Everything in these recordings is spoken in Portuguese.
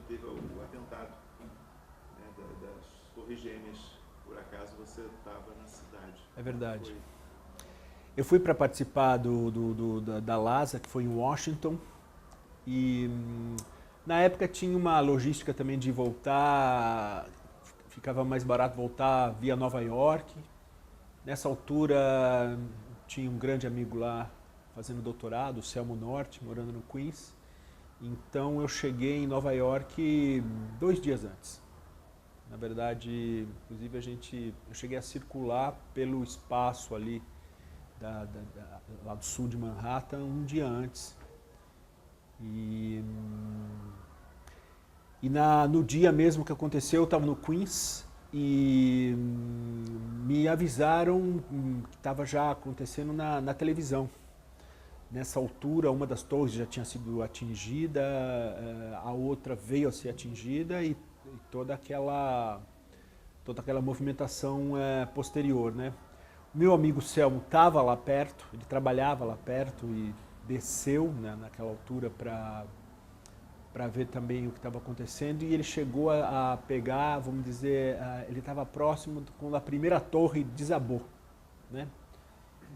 teve o atentado, né, das Torres Gêmeas. Por acaso você estava na cidade. É verdade. Foi. Eu fui para participar da LASA, que foi em Washington, e na época tinha uma logística também de voltar, ficava mais barato voltar via Nova York. Nessa altura tinha um grande amigo lá fazendo doutorado, o Selmo Norte, morando no Queens. Então eu cheguei em Nova York 2 dias antes. Na verdade, inclusive eu cheguei a circular pelo espaço ali lá do sul de Manhattan um dia antes. No dia mesmo que aconteceu, eu estava no Queens e me avisaram que estava já acontecendo na televisão. Nessa altura, uma das torres já tinha sido atingida, a outra veio a ser atingida e toda aquela movimentação posterior, né? Meu amigo Selmo estava lá perto, ele trabalhava lá perto e desceu, né, naquela altura para ver também o que estava acontecendo, e ele chegou a pegar, vamos dizer, ele estava próximo quando a primeira torre desabou, né?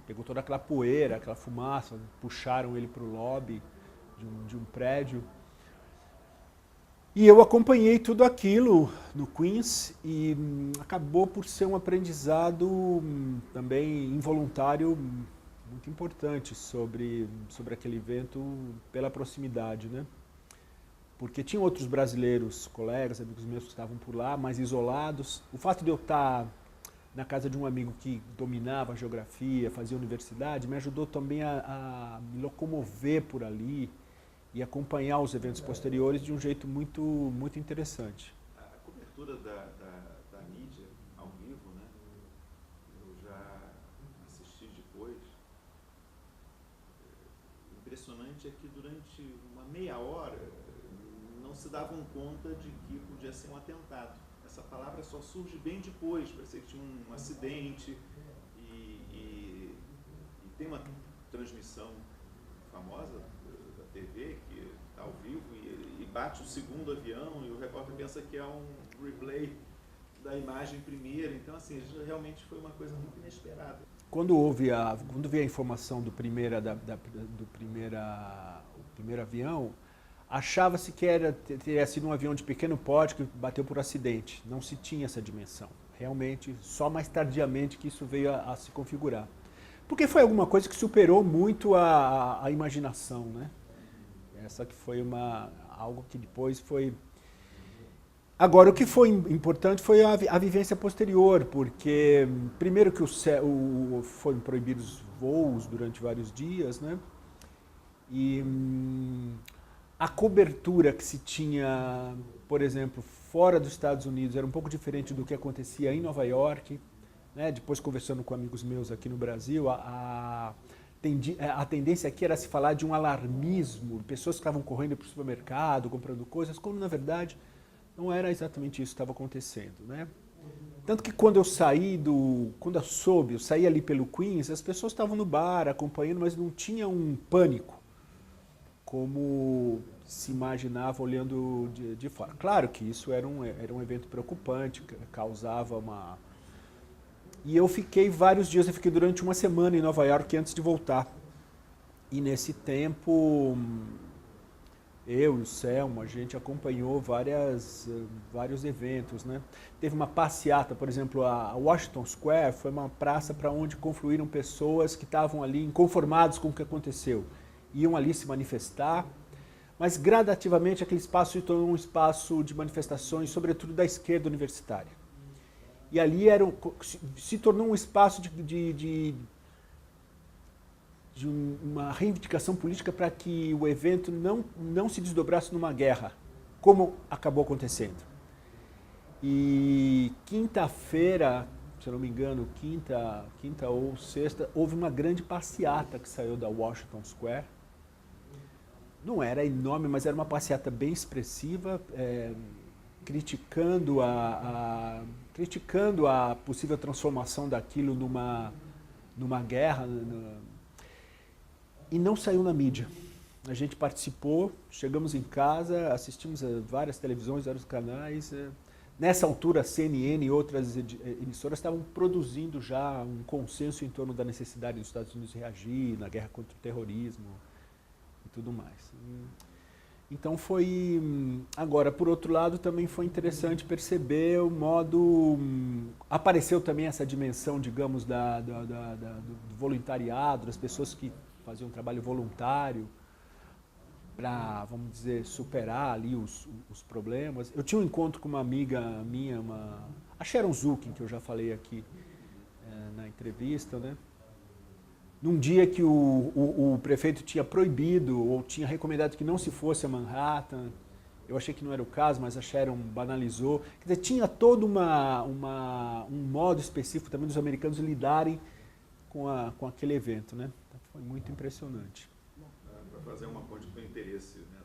Pegou toda aquela poeira, aquela fumaça, puxaram ele para o lobby de um prédio. E eu acompanhei tudo aquilo no Queens e acabou por ser um aprendizado também involuntário muito importante sobre aquele evento pela proximidade, né? Porque tinha outros brasileiros, colegas, amigos meus que estavam por lá, mais isolados. O fato de eu estar na casa de um amigo que dominava a geografia, fazia universidade, me ajudou também a me locomover por ali e acompanhar os eventos posteriores de um jeito muito interessante. A cobertura da mídia ao vivo, né? Eu já assisti depois. O impressionante é que durante uma meia hora não se davam conta de que podia ser um atentado. Essa palavra só surge bem depois, parecia que tinha um acidente e tem uma transmissão famosa da TV que está ao vivo e bate o segundo avião e o repórter pensa que é um replay da imagem primeira. Então, assim, realmente foi uma coisa muito inesperada. Quando veio a informação do primeiro avião, achava-se que teria sido um avião de pequeno porte que bateu por acidente. Não se tinha essa dimensão. Realmente, só mais tardiamente que isso veio a se configurar. Porque foi alguma coisa que superou muito a imaginação, né? Essa que foi algo que depois foi... Agora, o que foi importante foi a vivência posterior, porque primeiro que foram proibidos voos durante vários dias, né? E a cobertura que se tinha, por exemplo, fora dos Estados Unidos era um pouco diferente do que acontecia em Nova York, né? Depois, conversando com amigos meus aqui no Brasil, a tendência aqui era se falar de um alarmismo, pessoas que estavam correndo para o supermercado, comprando coisas, quando na verdade não era exatamente isso que estava acontecendo, né? Tanto que quando eu saí ali pelo Queens, as pessoas estavam no bar acompanhando, mas não tinha um pânico como se imaginava olhando de fora. Claro que isso era um evento preocupante, causava uma... E eu fiquei vários dias, eu fiquei durante uma semana em Nova York antes de voltar. E nesse tempo, eu e o Selmo, a gente acompanhou vários eventos, né? Teve uma passeata, por exemplo, a Washington Square foi uma praça para onde confluíram pessoas que estavam ali inconformados com o que aconteceu. Iam ali se manifestar, mas gradativamente aquele espaço se tornou um espaço de manifestações, sobretudo da esquerda universitária. E ali se tornou um espaço de uma reivindicação política para que o evento não se desdobrasse numa guerra, como acabou acontecendo. E quinta-feira, se eu não me engano, quinta ou sexta, houve uma grande passeata que saiu da Washington Square. Não era enorme, mas era uma passeata bem expressiva, criticando a possível transformação daquilo numa guerra. E não saiu na mídia. a gente participou, chegamos em casa, assistimos a várias televisões, vários canais. Nessa altura, a CNN e outras emissoras estavam produzindo já um consenso em torno da necessidade dos Estados Unidos reagir na guerra contra o terrorismo e tudo mais. Então foi... Agora, por outro lado, também foi interessante perceber o modo... Apareceu também essa dimensão, digamos, do voluntariado, das pessoas que faziam um trabalho voluntário para, vamos dizer, superar ali os problemas. Eu tinha um encontro com uma amiga minha, a Sharon Zukin, que eu já falei aqui na entrevista, né? Num dia que o prefeito tinha proibido ou tinha recomendado que não se fosse a Manhattan, eu achei que não era o caso, mas a Sharon banalizou. Quer dizer, tinha todo um modo específico também dos americanos lidarem com aquele evento, né? Então, foi muito impressionante. Para fazer uma ponte com o interesse, né,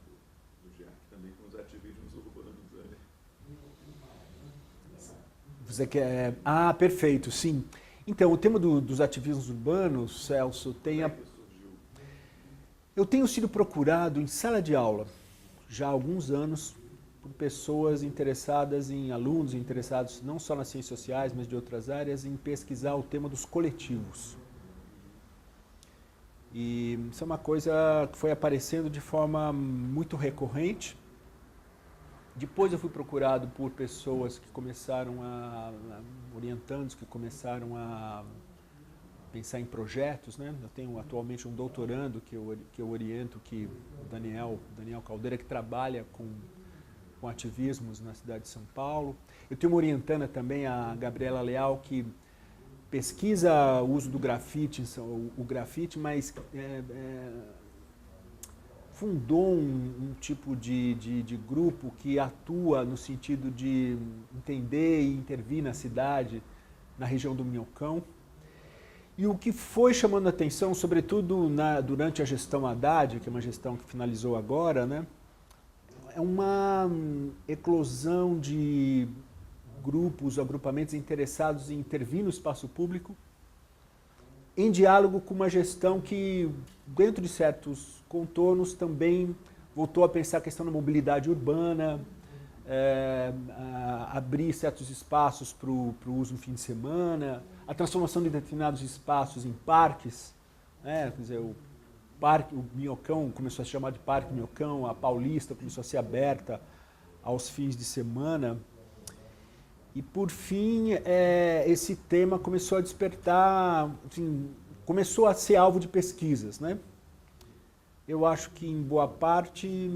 do GEAC também com os ativismos urbanos. Você quer... perfeito, sim. Então, o tema dos ativismos urbanos, Celso, eu tenho sido procurado em sala de aula já há alguns anos por pessoas interessadas alunos interessados não só nas ciências sociais, mas de outras áreas, em pesquisar o tema dos coletivos. E isso é uma coisa que foi aparecendo de forma muito recorrente. Depois eu fui procurado por pessoas que começaram orientandos que começaram a pensar em projetos, né? Eu tenho atualmente um doutorando que eu oriento, o Daniel Caldeira, que trabalha com ativismos na cidade de São Paulo. Eu tenho uma orientanda também, a Gabriela Leal, que pesquisa o uso do grafite, mas fundou um tipo de grupo que atua no sentido de entender e intervir na cidade, na região do Minhocão. E o que foi chamando a atenção, sobretudo durante a gestão Haddad, que é uma gestão que finalizou agora, né, é uma eclosão de grupos, agrupamentos interessados em intervir no espaço público, em diálogo com uma gestão que, dentro de certos contornos, também voltou a pensar a questão da mobilidade urbana, abrir certos espaços para o uso no fim de semana, a transformação de determinados espaços em parques, né? Quer dizer, o Minhocão começou a se chamar de Parque Minhocão, a Paulista começou a ser aberta aos fins de semana. E, por fim, esse tema começou a despertar, assim, começou a ser alvo de pesquisas, né? Eu acho que, em boa parte,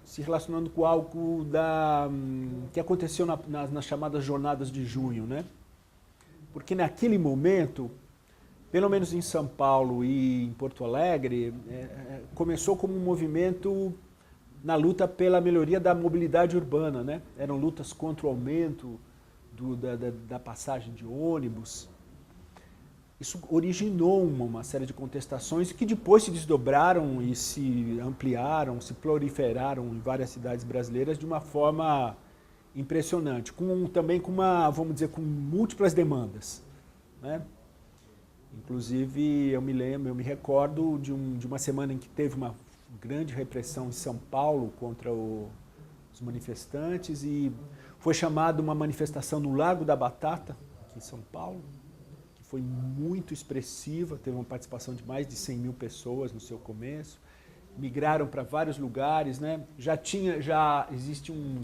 se relacionando com algo que aconteceu nas chamadas jornadas de junho, né? Porque, naquele momento, pelo menos em São Paulo e em Porto Alegre, começou como um movimento na luta pela melhoria da mobilidade urbana, né? Eram lutas contra o aumento da passagem de ônibus. Isso originou uma série de contestações que depois se desdobraram e se ampliaram, se proliferaram em várias cidades brasileiras de uma forma impressionante, também vamos dizer, com múltiplas demandas, né? Inclusive, eu me recordo de uma semana em que teve uma grande repressão em São Paulo contra os manifestantes e foi chamada uma manifestação no Largo da Batata, aqui em São Paulo, que foi muito expressiva, teve uma participação de mais de 100 mil pessoas no seu começo, migraram para vários lugares, né? Já existe um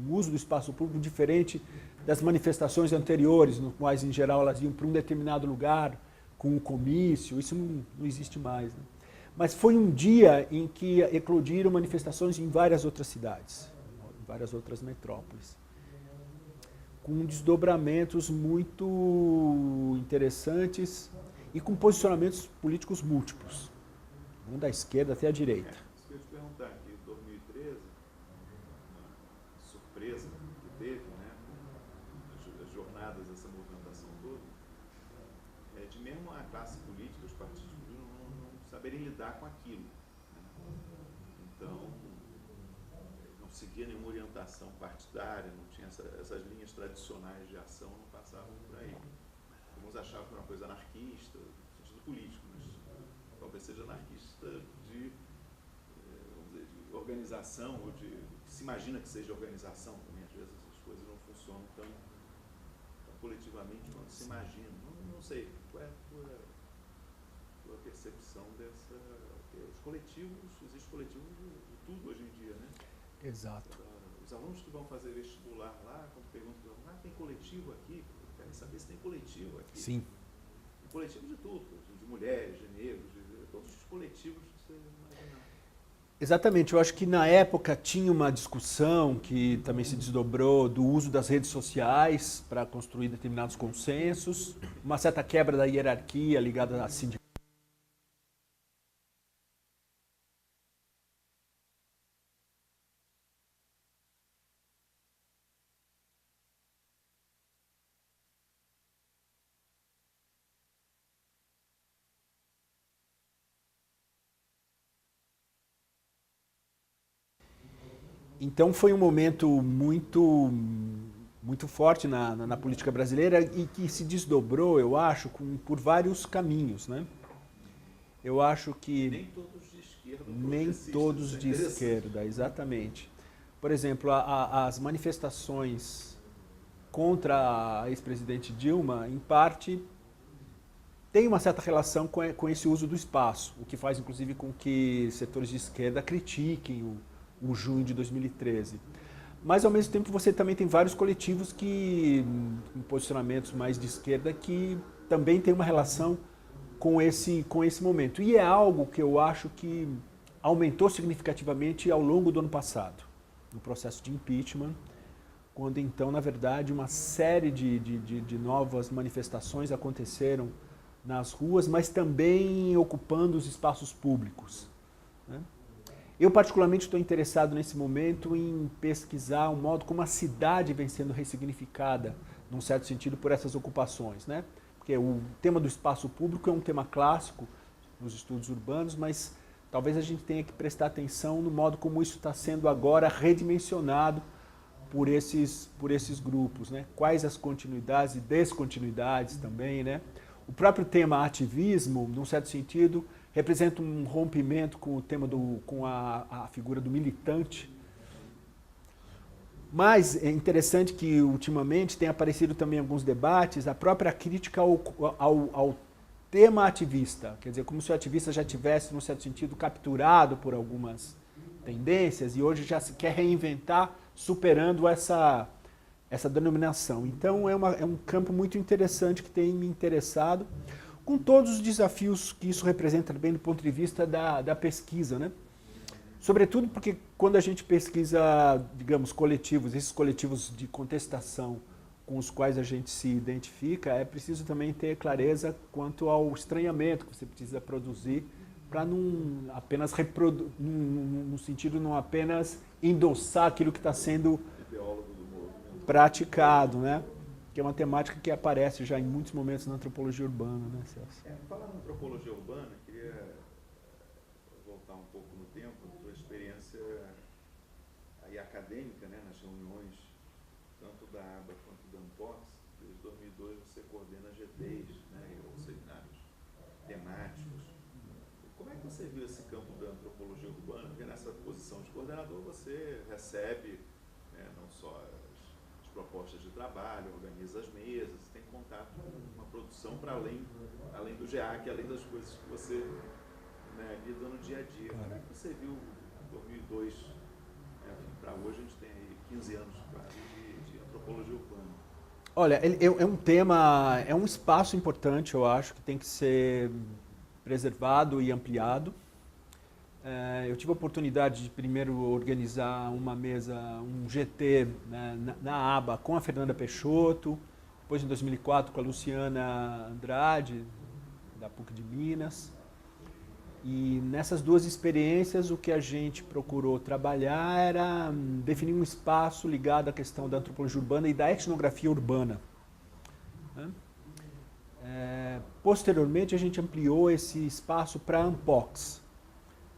uso do espaço público diferente das manifestações anteriores, no quais, em geral, elas iam para um determinado lugar com um comício, isso não existe mais, né? Mas foi um dia em que eclodiram manifestações em várias outras cidades, em várias outras metrópoles, com desdobramentos muito interessantes e com posicionamentos políticos múltiplos, da esquerda até a direita. Isso que eu ia te perguntar aqui, em 2013, uma surpresa que teve, né, as jornadas dessa movimentação toda, de mesmo a classe política, os partidos políticos não saberem lidar com aquilo, né? Então, não seguia nenhuma orientação partidária, não tinha essas linhas tradicionais de ação, não passavam por aí. Alguns achavam que era uma coisa anarquista, no sentido político, mas talvez seja anarquista de, vamos dizer, de organização, ou de que se imagina que seja organização também. Às vezes as coisas não funcionam tão coletivamente quanto se imagina. Não sei, qual é a tua percepção dessa... Os coletivos, existem coletivos de tudo hoje em dia, né? Exato. Os alunos que vão fazer vestibular lá, quando perguntam, tem coletivo aqui? Querem saber se tem coletivo aqui. Sim. Tem coletivo de tudo, de mulheres, de negros, de todos os coletivos que você imaginar. Exatamente, eu acho que na época tinha uma discussão que também se desdobrou do uso das redes sociais para construir determinados consensos, uma certa quebra da hierarquia ligada à sindicatura. Então foi um momento muito forte na política brasileira e que se desdobrou, eu acho, por vários caminhos, né? Eu acho que... Nem todos de esquerda. Nem todos de esquerda, exatamente. Por exemplo, as manifestações contra a ex-presidente Dilma, em parte, tem uma certa relação com esse uso do espaço, o que faz, inclusive, com que setores de esquerda critiquem o junho de 2013. Mas, ao mesmo tempo, você também tem vários coletivos com posicionamentos mais de esquerda que também tem uma relação com esse momento. E é algo que eu acho que aumentou significativamente ao longo do ano passado, no processo de impeachment, quando, então, na verdade, uma série de novas manifestações aconteceram nas ruas, mas também ocupando os espaços públicos, né? Eu, particularmente, estou interessado nesse momento em pesquisar o modo como a cidade vem sendo ressignificada, num certo sentido, por essas ocupações, né? Porque o tema do espaço público é um tema clássico nos estudos urbanos, mas talvez a gente tenha que prestar atenção no modo como isso está sendo agora redimensionado por esses grupos, né? Quais as continuidades e descontinuidades também, né? O próprio tema ativismo, num certo sentido, representa um rompimento com o tema com a figura do militante. Mas é interessante que, ultimamente, tem aparecido também alguns debates, a própria crítica ao tema ativista. Quer dizer, como se o ativista já tivesse, num certo sentido, capturado por algumas tendências e hoje já se quer reinventar, superando essa denominação. Então, é um campo muito interessante que tem me interessado, com todos os desafios que isso representa também do ponto de vista da pesquisa, né? Sobretudo porque quando a gente pesquisa, digamos, coletivos, esses coletivos de contestação com os quais a gente se identifica, é preciso também ter clareza quanto ao estranhamento que você precisa produzir para não apenas no sentido não apenas endossar aquilo que está sendo praticado, né? Que é uma temática que aparece já em muitos momentos na antropologia urbana, né, Celso? Falando em antropologia urbana, queria voltar um pouco no tempo, a tua experiência aí acadêmica, né, nas reuniões, tanto da ABA quanto da Ampox. Desde 2002 você coordena GTs, né, ou seminários temáticos. Como é que você viu esse campo da antropologia urbana? Porque nessa posição de coordenador você recebe, né, não só propostas de trabalho, organiza as mesas, tem contato com uma produção para além do GEAC, além das coisas que você, né, lida no dia a dia. Como é que você viu 2002, né, para hoje a gente tem aí 15 anos quase de antropologia urbana? Olha, é um tema, é um espaço importante, eu acho, que tem que ser preservado e ampliado. Eu tive a oportunidade de primeiro organizar uma mesa, um GT, né, na ABA com a Fernanda Peixoto, depois em 2004 com a Luciana Andrade, da PUC de Minas. E nessas duas experiências o que a gente procurou trabalhar era definir um espaço ligado à questão da antropologia urbana e da etnografia urbana, né? Posteriormente a gente ampliou esse espaço para a Ampox.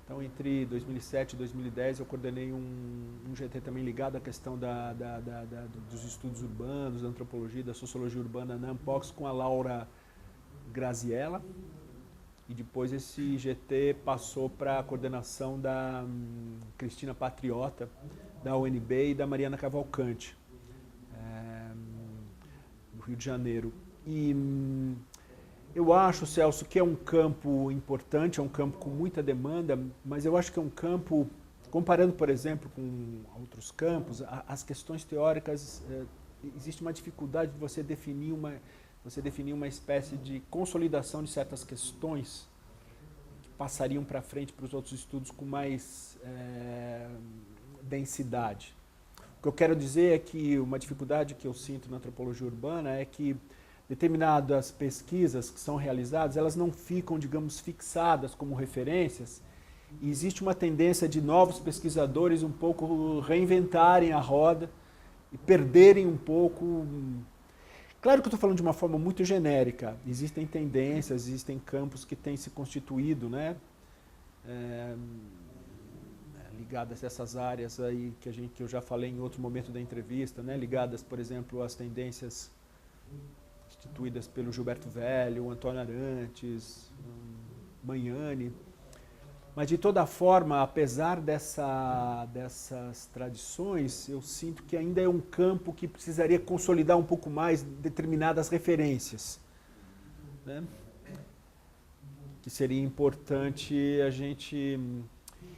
Então, entre 2007 e 2010, eu coordenei um GT também ligado à questão dos estudos urbanos, da antropologia, da sociologia urbana na Ampox, com a Laura Graziella. e depois esse IGT passou para a coordenação da Cristina Patriota, da UNB e da Mariana Cavalcante, do Rio de Janeiro. E eu acho, Celso, que é um campo importante, é um campo com muita demanda, mas eu acho que é um campo, comparando, por exemplo, com outros campos, as questões teóricas, existe uma dificuldade de você definir uma espécie de consolidação de certas questões que passariam para frente para os outros estudos com mais densidade. O que eu quero dizer é que uma dificuldade que eu sinto na antropologia urbana é que determinadas pesquisas que são realizadas, elas não ficam, digamos, fixadas como referências, e existe uma tendência de novos pesquisadores um pouco reinventarem a roda e perderem um pouco. Claro que eu estou falando de uma forma muito genérica, existem tendências, existem campos que têm se constituído, né, ligadas a essas áreas aí que eu já falei em outro momento da entrevista, né, ligadas, por exemplo, às tendências instituídas pelo Gilberto Velho, Antônio Arantes, Magnani. Mas, de toda forma, apesar dessas tradições, eu sinto que ainda é um campo que precisaria consolidar um pouco mais determinadas referências, né? Que seria importante a gente...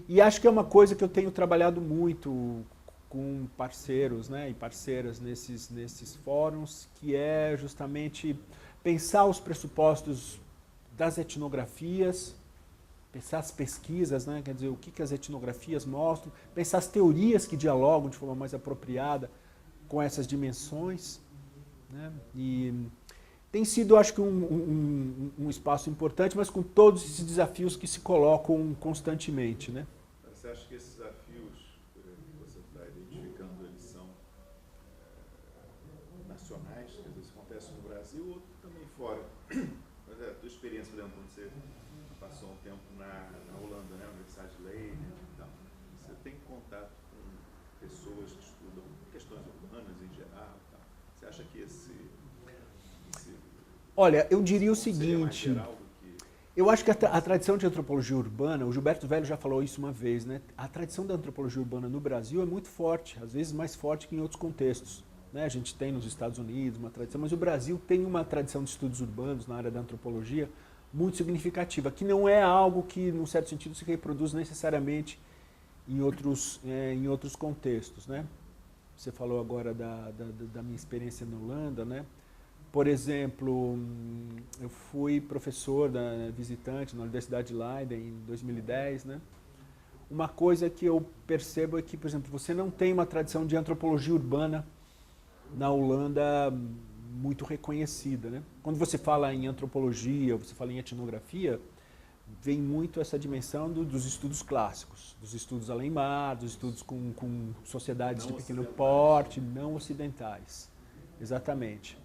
E acho que é uma coisa que eu tenho trabalhado muito com parceiros, né, e parceiras nesses fóruns, que é justamente pensar os pressupostos das etnografias, pensar as pesquisas, né, quer dizer, o que as etnografias mostram, pensar as teorias que dialogam de forma mais apropriada com essas dimensões, né, e tem sido, acho que, um espaço importante, mas com todos esses desafios que se colocam constantemente, né. Você acha que esses desafios que você está identificando, eles são nacionais, quer dizer, isso acontece no Brasil ou também fora? Mas a tua experiência, por exemplo, quando você passou um tempo na Holanda, né, Universidade de Leiden, então, você tem contato com pessoas que estudam questões urbanas em geral, então, você acha que esse Olha, eu diria o seguinte... geral do que... Eu acho que a tradição de antropologia urbana, o Gilberto Velho já falou isso uma vez, né? A tradição da antropologia urbana no Brasil é muito forte, às vezes mais forte que em outros contextos, né? A gente tem nos Estados Unidos uma tradição, mas o Brasil tem uma tradição de estudos urbanos na área da antropologia muito significativa, que não é algo que, num certo sentido, se reproduz necessariamente em outros contextos, né? Você falou agora da minha experiência na Holanda, né? Por exemplo, eu fui professor visitante na Universidade de Leiden em 2010, né? Uma coisa que eu percebo é que, por exemplo, você não tem uma tradição de antropologia urbana na Holanda muito reconhecida, né? Quando você fala em antropologia, você fala em etnografia, vem muito essa dimensão dos estudos clássicos, dos estudos além-mar, dos estudos com sociedades de pequeno porte, não ocidentais. Exatamente.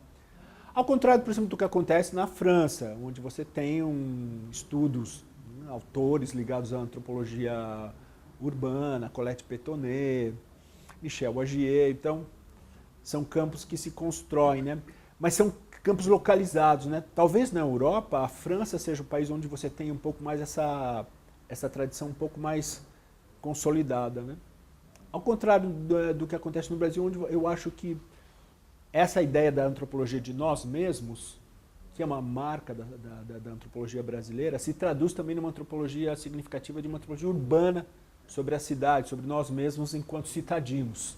Ao contrário, por exemplo, do que acontece na França, onde você tem estudos, autores ligados à antropologia urbana, Colette Petonnet, Michel Augier, então são campos que se constroem, né? Mas são campos localizados, né? Talvez na Europa, a França seja o país onde você tem um pouco mais essa tradição um pouco mais consolidada, né? Ao contrário do que acontece no Brasil, onde eu acho que essa ideia da antropologia de nós mesmos, que é uma marca da antropologia brasileira, se traduz também numa antropologia significativa de uma antropologia urbana sobre a cidade, sobre nós mesmos enquanto citadinos.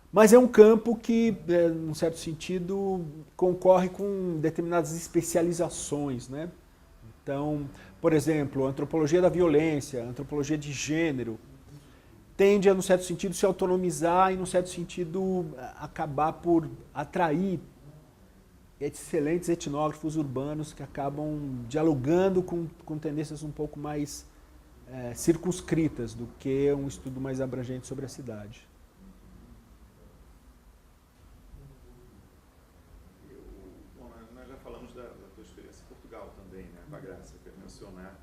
Mas é um campo que, num certo sentido, concorre com determinadas especializações, né? Então, por exemplo, a antropologia da violência, a antropologia de gênero, tende a, num certo sentido, se autonomizar e, num certo sentido, acabar por atrair excelentes etnógrafos urbanos que acabam dialogando com tendências um pouco mais circunscritas do que um estudo mais abrangente sobre a cidade. Bom, nós já falamos da tua experiência em Portugal também, né? Com a Graça, eu quero mencionar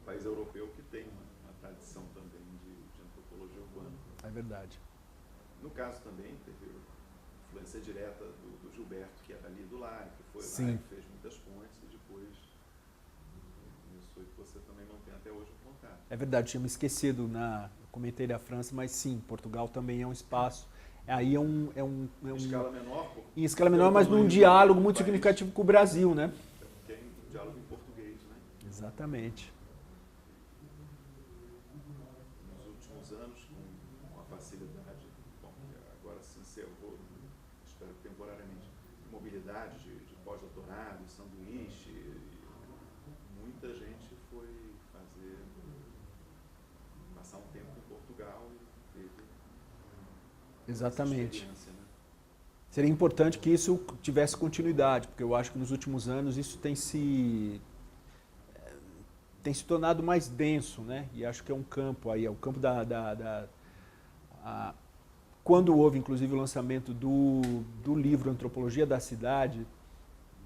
um país europeu que tem uma tradição também de antropologia urbana. É verdade. No caso também, teve influência direta do Gilberto, que era ali do lado, que foi Sim. lá e fez muitas pontes, e depois isso aí que você também mantém até hoje um contato. É verdade, tinha me esquecido, eu comentei da França, mas sim, Portugal também é um espaço. Aí Em escala menor? Em escala menor, mas num diálogo muito significativo com o Brasil, né? Que é um diálogo em português, né? Exatamente. Nos últimos anos, com a facilidade, bom, agora se encerrou, espero que temporariamente, mobilidade de pós-doutorado, sanduíche, muita gente foi passar um tempo em Portugal e teve Exatamente. essa experiência, né? Seria importante que isso tivesse continuidade, porque eu acho que nos últimos anos isso tem se tornado mais denso, né? E acho que é um campo aí, é o campo quando houve, inclusive, o lançamento do livro Antropologia da Cidade,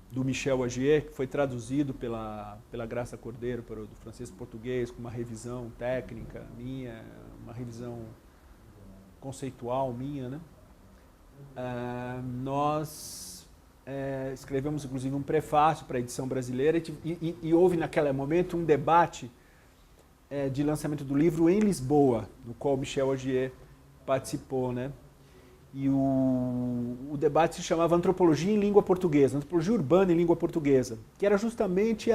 do Michel Agier, que foi traduzido pela Graça Cordeiro, do francês para o português, com uma revisão técnica minha, uma revisão conceitual minha, né? Nós escrevemos, inclusive, um prefácio para a edição brasileira e houve, naquele momento, um debate de lançamento do livro em Lisboa, no qual Michel Agier participou, né? E o debate se chamava Antropologia em Língua Portuguesa, Antropologia Urbana em Língua Portuguesa, que era justamente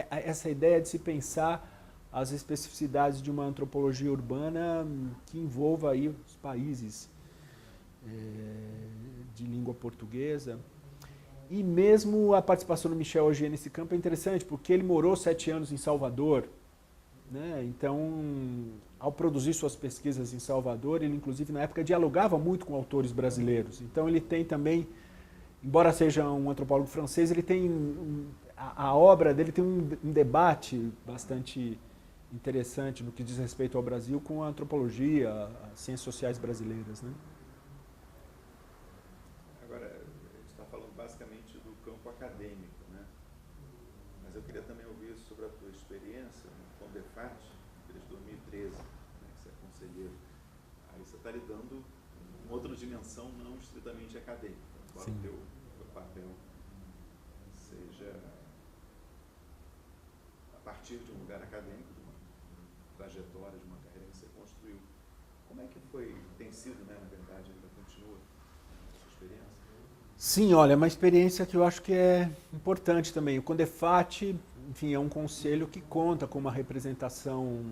essa ideia de se pensar as especificidades de uma antropologia urbana que envolva aí os países de língua portuguesa. E mesmo a participação do Michel Agier nesse campo é interessante, porque ele morou 7 anos em Salvador, né? Então, ao produzir suas pesquisas em Salvador, ele inclusive na época dialogava muito com autores brasileiros. Então ele tem também, embora seja um antropólogo francês, ele tem a obra dele tem um debate bastante interessante no que diz respeito ao Brasil com a antropologia, as ciências sociais brasileiras, né? Agora, a gente está falando basicamente do campo acadêmico, né? Mas eu queria também ouvir sobre a tua experiência no CONDEFAT, desde 2013, né, que você é conselheiro. Aí você está lidando com outra dimensão não estritamente acadêmica, embora o teu papel seja a partir de um lugar acadêmico, de uma trajetória, de uma carreira que você construiu. Como é que tem sido, né, na verdade, ainda continua a sua experiência? Sim, olha, é uma experiência que eu acho que é importante também. O CONDEFAT, enfim, é um conselho que conta com uma representação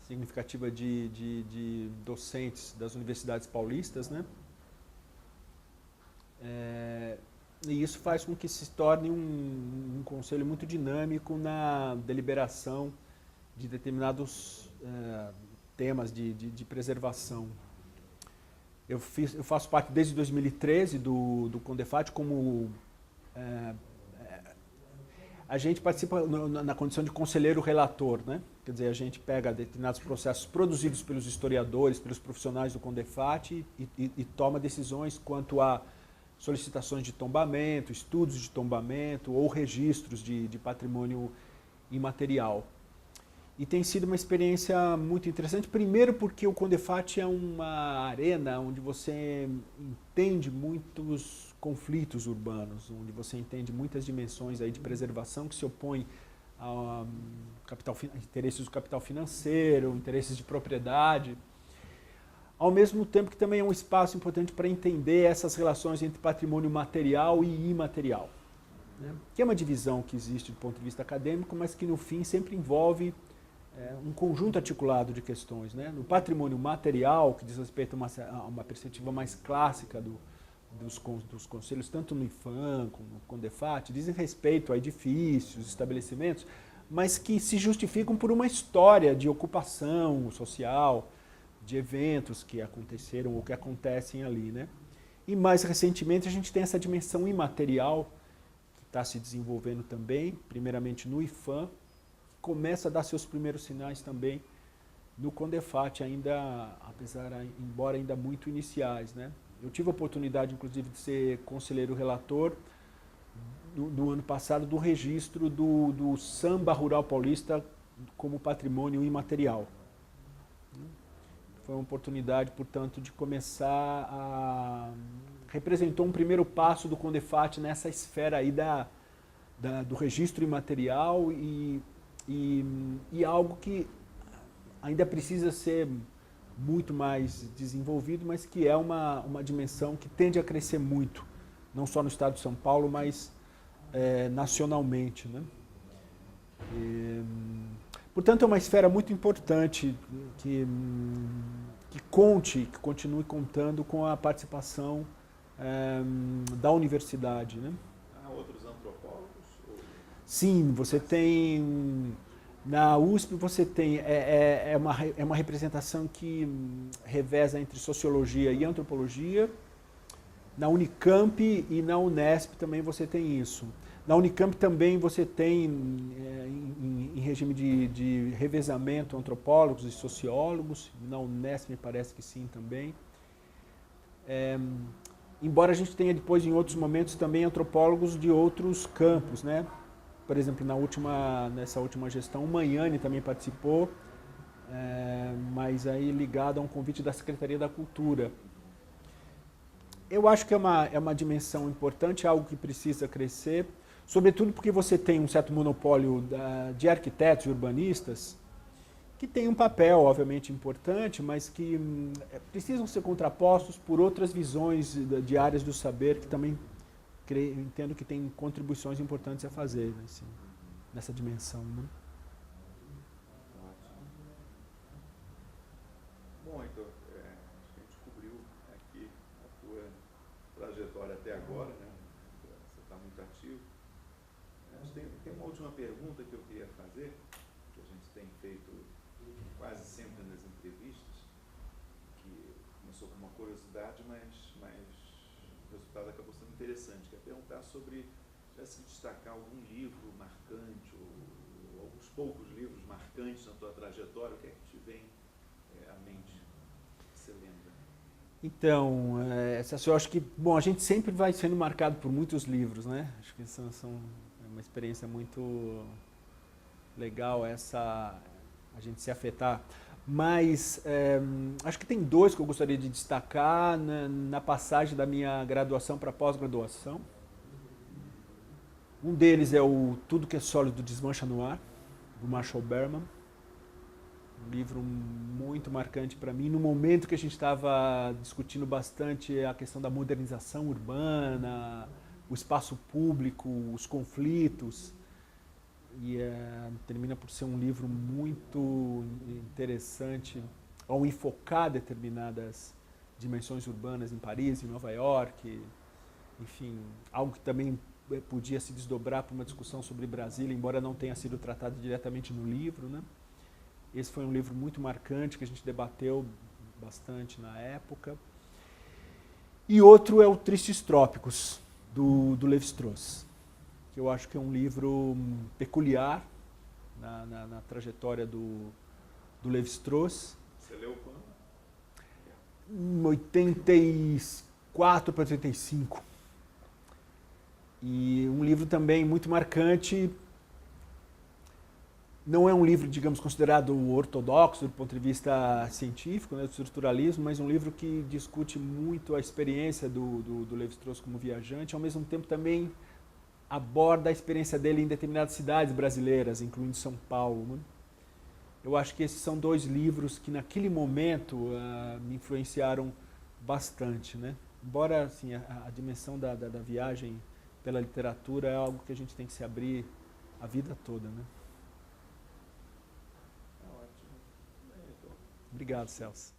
significativa de docentes das universidades paulistas, né? E isso faz com que se torne um conselho muito dinâmico na deliberação de determinados temas de preservação. Eu faço parte desde 2013 do CONDEFAT como... a gente participa na condição de conselheiro relator, né? Quer dizer, a gente pega determinados processos produzidos pelos historiadores, pelos profissionais do CONDEFAT e toma decisões quanto a solicitações de tombamento, estudos de tombamento ou registros de patrimônio imaterial. E tem sido uma experiência muito interessante, primeiro porque o CONDEFAT é uma arena onde você entende muitos conflitos urbanos, onde você entende muitas dimensões aí de preservação que se opõem a interesses do capital financeiro, interesses de propriedade, ao mesmo tempo que também é um espaço importante para entender essas relações entre patrimônio material e imaterial, né? Que é uma divisão que existe do ponto de vista acadêmico, mas que no fim sempre envolve um conjunto articulado de questões, né? No patrimônio material, que diz respeito a uma perspectiva mais clássica dos conselhos, tanto no IPHAN como no CONDEFAT, dizem respeito a edifícios, estabelecimentos, mas que se justificam por uma história de ocupação social, de eventos que aconteceram ou que acontecem ali, né? E mais recentemente a gente tem essa dimensão imaterial que está se desenvolvendo também, primeiramente no IPHAN, começa a dar seus primeiros sinais também no CONDEFAT, embora ainda muito iniciais, né? Eu tive a oportunidade, inclusive, de ser conselheiro relator no ano passado do registro do samba rural paulista como patrimônio imaterial. Foi uma oportunidade, portanto, de começar representou um primeiro passo do CONDEFAT nessa esfera aí do registro imaterial e algo que ainda precisa ser muito mais desenvolvido, mas que é uma dimensão que tende a crescer muito, não só no estado de São Paulo, mas nacionalmente, né? Portanto, é uma esfera muito importante que continue contando com a participação da universidade, né? Há outros antropólogos? Sim, você tem... Na USP você tem... É uma representação que reveza entre sociologia e antropologia. Na Unicamp e na Unesp também você tem isso. Na Unicamp também você tem, em regime de revezamento, antropólogos e sociólogos. Na Unesp me parece que sim também. Embora a gente tenha depois, em outros momentos, também antropólogos de outros campos, né? Por exemplo, nessa última gestão, o Magnani também participou, mas aí ligado a um convite da Secretaria da Cultura. Eu acho que é uma dimensão importante, algo que precisa crescer, sobretudo porque você tem um certo monopólio de arquitetos e urbanistas que tem um papel, obviamente, importante, mas que precisam ser contrapostos por outras visões de áreas do saber que também entendo que tem contribuições importantes a fazer nessa dimensão, né? Bom, então, acho que a gente cobriu aqui a tua trajetória até agora, né? Você está muito ativo. Tem uma última pergunta que eu queria fazer, que a gente tem feito quase sempre nas entrevistas, que começou com uma curiosidade, mas o resultado acabou sendo interessante, que é perguntar sobre se destacar algum livro marcante, ou alguns poucos livros marcantes na tua trajetória, o que é que te vem à mente, que você lembra? Então, eu acho que, bom, a gente sempre vai sendo marcado por muitos livros, né? Acho que é uma experiência muito legal a gente se afetar. Mas acho que tem dois que eu gostaria de destacar na passagem da minha graduação para pós-graduação. Um deles é o Tudo que é Sólido Desmancha no Ar, do Marshall Berman. Um livro muito marcante para mim, no momento que a gente estava discutindo bastante a questão da modernização urbana, o espaço público, os conflitos. E termina por ser um livro muito interessante ao enfocar determinadas dimensões urbanas em Paris, em Nova York, enfim, algo que também podia se desdobrar para uma discussão sobre Brasília, embora não tenha sido tratado diretamente no livro, né? Esse foi um livro muito marcante que a gente debateu bastante na época. E outro é o Tristes Trópicos, do Lévi-Strauss, que eu acho que é um livro peculiar na trajetória do Lévi-Strauss. Você leu quando? Em 84 para 85. E um livro também muito marcante. Não é um livro, digamos, considerado ortodoxo do ponto de vista científico, né, do estruturalismo, mas um livro que discute muito a experiência do Lévi-Strauss como viajante, ao mesmo tempo também aborda a experiência dele em determinadas cidades brasileiras, incluindo São Paulo, né? Eu acho que esses são dois livros que naquele momento me influenciaram bastante, né? Embora assim, a dimensão da viagem pela literatura é algo que a gente tem que se abrir a vida toda, né? Ótimo. Obrigado, Celso.